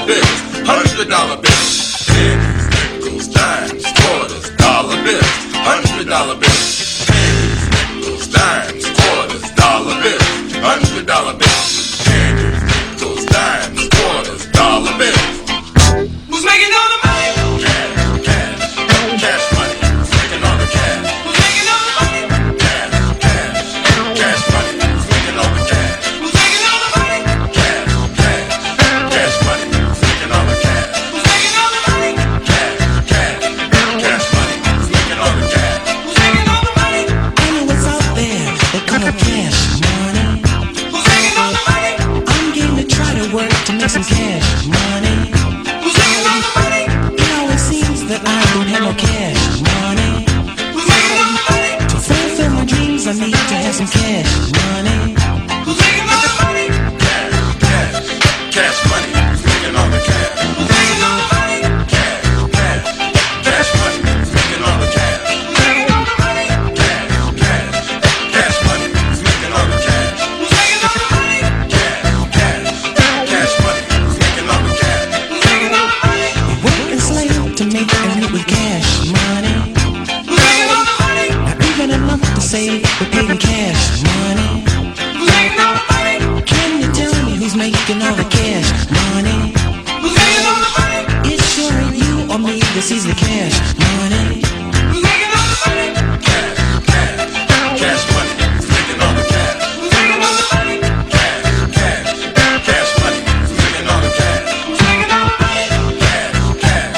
bills, $100 bills, pennies, nickels, dimes, quarters, dollar bills, $100 bills, pennies, nickels, dimes, quarters, dollar bills, $100 bills, pennies, nickels, dimes, quarters, dollar bills. Who's making all the money? Cash, cash, cash money. Who's making all the cash? Who's making all the money? Cash, cash, cash money. Who's making all the cash? Who's making all the money? Cash, cash, cash money. Who's making all the cash? Who's making all the money? Cash, cash, cash money. Who's making all the cash? Who's making all the money? I know what's out there, they call it cash money. Who's making all the money? I'm game to try to work to make some cash money. Who's making all the money? It always seems that I don't have no cash money. Who's making all the money? To fulfill my dreams, I need to have some cash money. Who's making all the money? Cash, cash, cash money. Who's making all the cash? Who's making all the money? Cash, cash, cash money. Who's making all the cash? Who's making all the money? Cash, cash, cash money. Who's making all the cash? Who's making all the money? Cash, cash, cash money. Who's making all the cash? Who's making all the money? We work and slave to make and it with cash money. Who's making all the money? Not even enough to save, we're paid in cash money. Who's making all the money? Can you tell me who's making all the cash money? Who's making all the money? It's sure ain't you or me that sees the cash money. Who's making all the money? Cash, cash, cash money. Who's making all the cash? Who's making all the money? Cash, cash, cash money. Who's making all the cash? Who's making all the money? Cash, cash,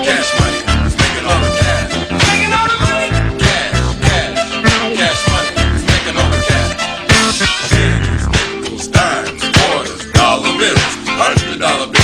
cash money. Who's making all the cash? Who's making all the money? Cash, cash, cash money. Who's making all the cash? Pennies, nickels, dimes, quarters, dollar bills, $100 bills.